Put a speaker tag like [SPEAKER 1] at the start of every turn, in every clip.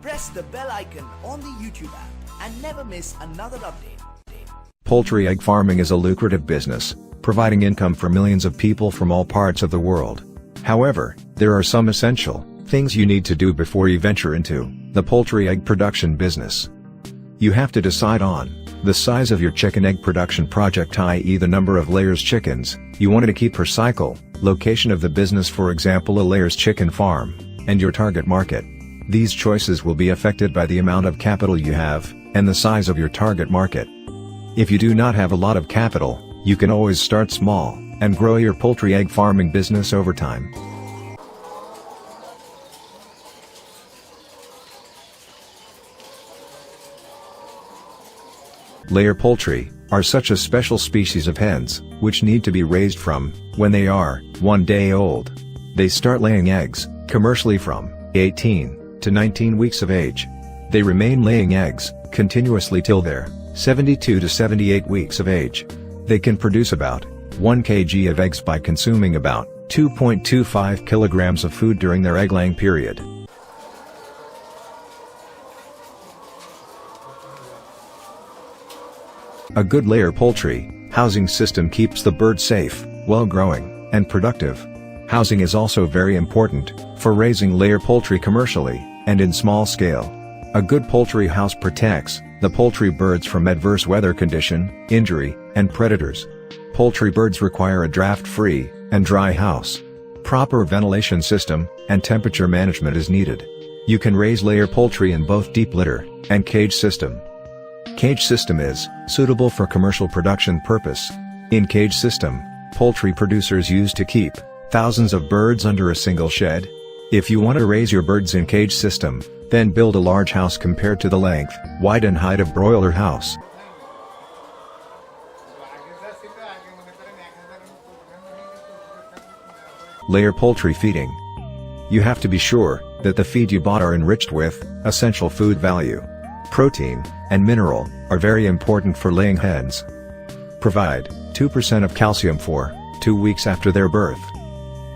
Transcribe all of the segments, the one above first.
[SPEAKER 1] Press the bell icon on the YouTube app and never miss another update.
[SPEAKER 2] Poultry egg farming is a lucrative business, providing income for millions of people from all parts of the world. However, there are some essential things you need to do before you venture into the poultry egg production business. You have to decide on the size of your chicken egg production project, i.e. the number of layers chickens you want to keep per cycle, location of the business, for example a layers chicken farm, and your target market. These choices will be affected by the amount of capital you have, and the size of your target market. If you do not have a lot of capital, you can always start small, and grow your poultry egg farming business over time. Lair poultry are such a special species of hens, which need to be raised from when they are 1 day old. They start laying eggs, commercially from 18 to 19 weeks of age. They remain laying eggs continuously till they're 72 to 78 weeks of age. They can produce about 1 kg of eggs by consuming about 2.25 kilograms of food during their egg-laying period. A good layer poultry housing system keeps the bird safe, well growing, and productive. Housing is also very important for raising layer poultry commercially and in small scale. A good poultry house protects the poultry birds from adverse weather condition, injury, and predators. Poultry birds require a draft-free and dry house. Proper ventilation system and temperature management is needed. You can raise layer poultry in both deep litter and cage system. Cage system is suitable for commercial production purpose. In cage system, poultry producers use to keep thousands of birds under a single shed. If you want to raise your birds in cage system, then build a large house compared to the length, height and height of broiler house. Layer poultry feeding. You have to be sure that the feed you bought are enriched with essential food value. Protein and mineral are very important for laying hens. Provide 2% of calcium for 2 weeks after their birth.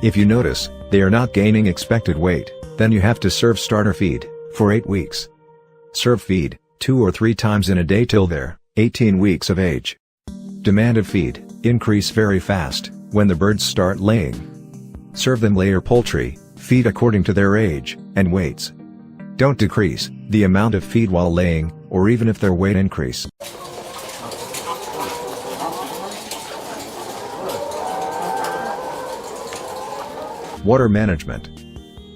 [SPEAKER 2] If you notice they are not gaining expected weight, then you have to serve starter feed for 8 weeks. Serve feed 2 or 3 times in a day till they're 18 weeks of age. Demand of feed increase very fast when the birds start laying. Serve them layer poultry feed according to their age and weights. Don't decrease the amount of feed while laying, or even if their weight increase. Water management.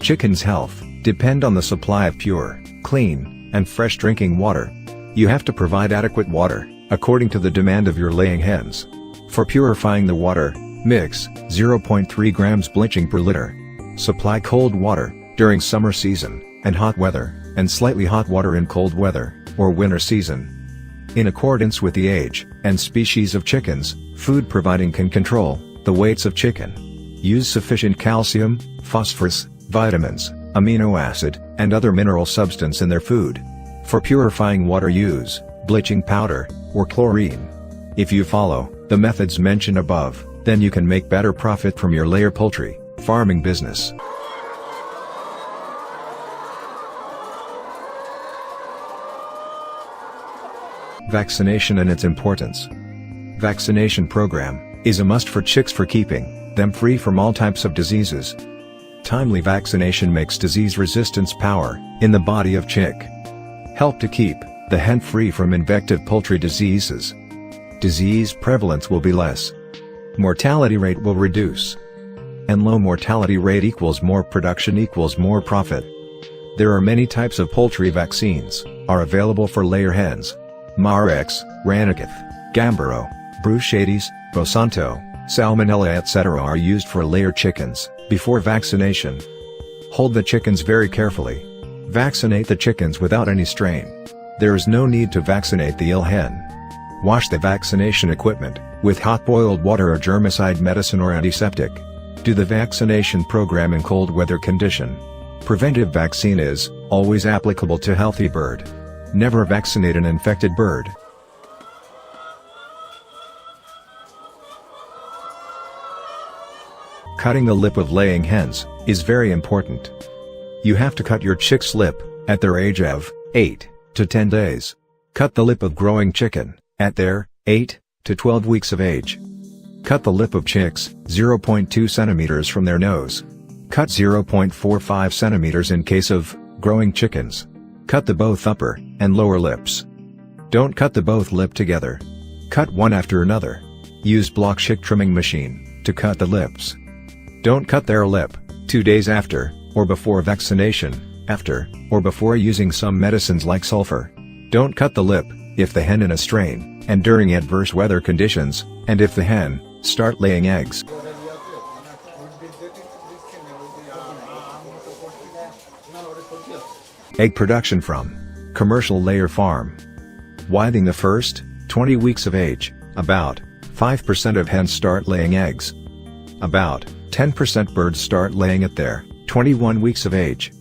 [SPEAKER 2] Chickens' health depend on the supply of pure, clean, and fresh drinking water. You have to provide adequate water according to the demand of your laying hens. For purifying the water, mix 0.3 grams bleaching per liter. Supply cold water during summer season and hot weather, and slightly hot water in cold weather or winter season. In accordance with the age and species of chickens, food providing can control the weights of chicken. Use sufficient calcium, phosphorus, vitamins, amino acid, and other mineral substance in their food. For purifying water, use bleaching powder or chlorine. If you follow the methods mentioned above, then you can make better profit from your layer poultry farming business. Vaccination and its importance. Vaccination program is a must for chicks for keeping them free from all types of diseases. Timely vaccination makes disease resistance power in the body of chick. Help to keep the hen free from infective poultry diseases. Disease prevalence will be less. Mortality rate will reduce. And low mortality rate equals more production equals more profit. There are many types of poultry vaccines are available for layer hens. Marex, Ranageth, Gambaro, Bruchades, Bosanto, Salmonella etc. are used for layer chickens before vaccination. Hold the chickens very carefully. Vaccinate the chickens without any strain. There is no need to vaccinate the ill hen. Wash the vaccination equipment with hot boiled water or germicide medicine or antiseptic. Do the vaccination program in cold weather condition. Preventive vaccine is always applicable to healthy bird. Never vaccinate an infected bird. Cutting the lip of laying hens is very important. You have to cut your chick's lip at their age of 8 to 10 days. Cut the lip of growing chicken at their 8 to 12 weeks of age. Cut the lip of chicks 0.2 centimeters from their nose. Cut 0.45 centimeters in case of growing chickens. Cut the both upper and lower lips. Don't cut the both lip together. Cut one after another. Use block chick trimming machine to cut the lips. Don't cut their lip 2 days after or before vaccination, after or before using some medicines like sulfur. Don't cut the lip if the hen in a strain and during adverse weather conditions, and if the hen start laying eggs. Egg production from commercial layer farm. Within the first 20 weeks of age, about 5% of hens start laying eggs. About 10% birds start laying at their 21 weeks of age.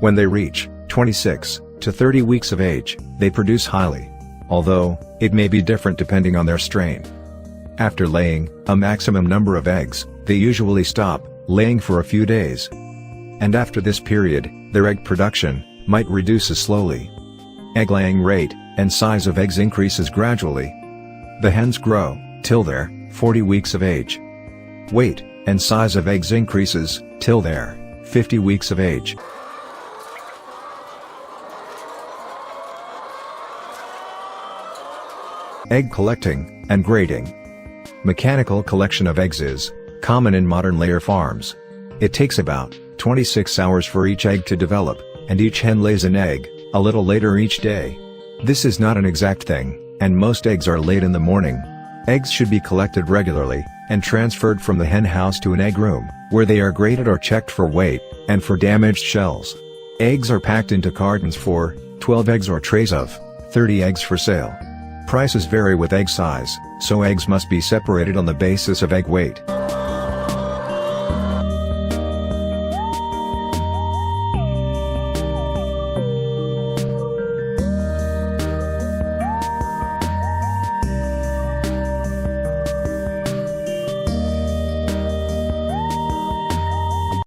[SPEAKER 2] When they reach 26 to 30 weeks of age, they produce highly, although it may be different depending on their strain. After laying a maximum number of eggs, they usually stop laying for a few days. And after this period, their egg production might reduce slowly. Egg laying rate and size of eggs increases gradually. The hens grow till they're 40 weeks of age. Weight and size of eggs increases till they're 50 weeks of age. Egg collecting and grading. Mechanical collection of eggs is common in modern layer farms. It takes about 26 hours for each egg to develop, and each hen lays an egg a little later each day. This is not an exact thing, and most eggs are laid in the morning. Eggs should be collected regularly and transferred from the hen house to an egg room, where they are graded or checked for weight and for damaged shells. Eggs are packed into cartons for 12 eggs or trays of 30 eggs for sale. Prices vary with egg size, so eggs must be separated on the basis of egg weight.